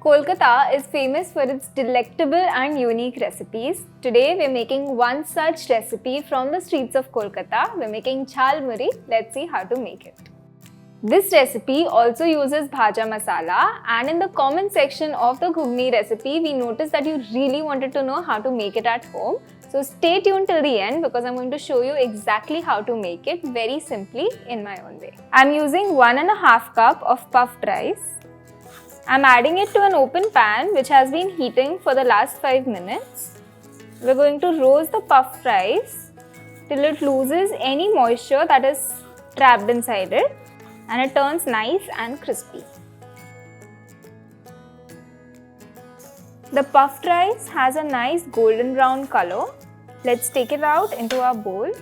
Kolkata is famous for its delectable and unique recipes. Today we're making one such recipe from the streets of Kolkata. We're making Jhal Muri. Let's see how to make it. This recipe also uses Bhaja Masala, and in the comment section of the Ghugni recipe, we noticed that you really wanted to know how to make it at home. So stay tuned till the end because I'm going to show you exactly how to make it very simply in my own way. I'm using 1.5 cup of puffed rice. I'm adding it to an open pan which has been heating for the last 5 minutes. We're going to roast the puffed rice till it loses any moisture that is trapped inside it and it turns nice and crispy. The puffed rice has a nice golden brown color. Let's take it out into our bowl.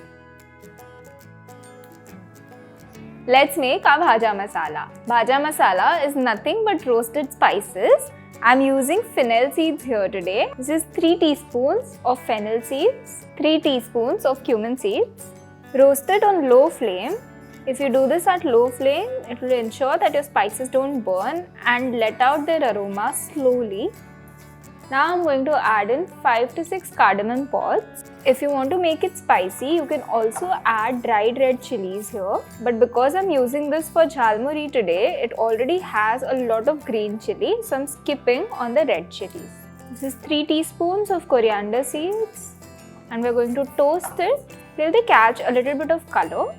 Let's make our Bhaja Masala. Bhaja Masala is nothing but roasted spices. I'm using Fennel Seeds here today. This is 3 teaspoons of Fennel Seeds, 3 teaspoons of Cumin Seeds. Roast it on low flame. If you do this at low flame, it will ensure that your spices don't burn and let out their aroma slowly. Now I'm going to add in 5 to 6 cardamom pods. If you want to make it spicy, you can also add dried red chilies here. But because I'm using this for Jhalmuri today, it already has a lot of green chili, so I'm skipping on the red chilies. This is 3 teaspoons of coriander seeds, and we're going to toast it till they catch a little bit of color.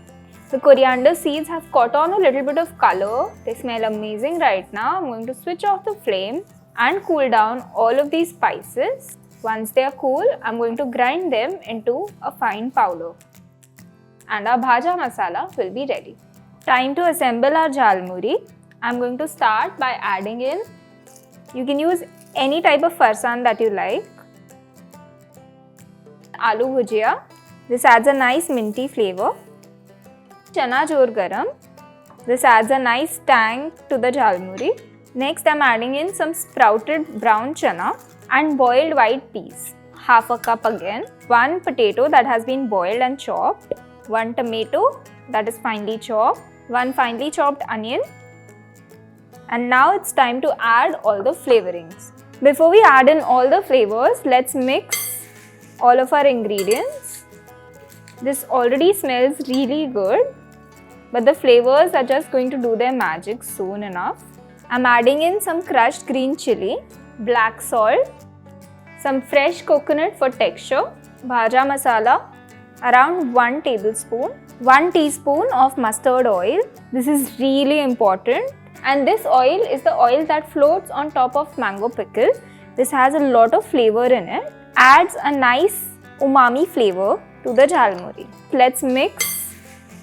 The coriander seeds have caught on a little bit of color. They smell amazing right now. I'm going to switch off the flame and cool down all of these spices. Once they are cool, I'm going to grind them into a fine powder. And our Bhaja Masala will be ready. Time to assemble our Jhalmuri. I'm going to start by adding in, you can use any type of Farsan that you like. Aloo Bhujia. This adds a nice minty flavor. Chana Jor Garam. This adds a nice tang to the Jhalmuri. Next, I'm adding in some sprouted brown chana and boiled white peas. Half a cup again. 1 potato that has been boiled and chopped. 1 tomato that is finely chopped. 1 finely chopped onion. And now it's time to add all the flavorings. Before we add in all the flavors, let's mix all of our ingredients. This already smells really good, but the flavors are just going to do their magic soon enough. I'm adding in some crushed green chili, black salt, some fresh coconut for texture, Bhaja Masala, around 1 tablespoon, 1 teaspoon of mustard oil. This is really important, and this oil is the oil that floats on top of mango pickle. This has a lot of flavor in it, adds a nice umami flavor to the Jhalmuri. Let's mix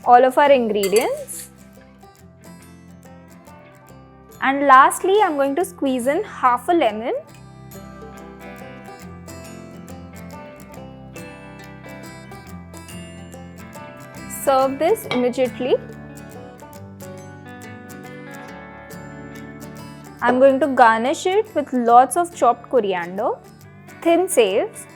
all of our ingredients. And lastly, I'm going to squeeze in half a lemon. Serve this immediately. I'm going to garnish it with lots of chopped coriander, thin saves,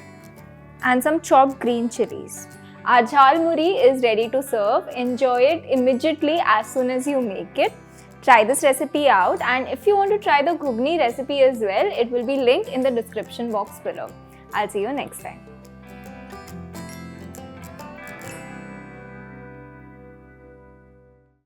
and some chopped green chilies. Our Jhalmuri is ready to serve. Enjoy it immediately as soon as you make it. Try this recipe out, and if you want to try the Ghugni recipe as well, it will be linked in the description box below. I'll see you next time.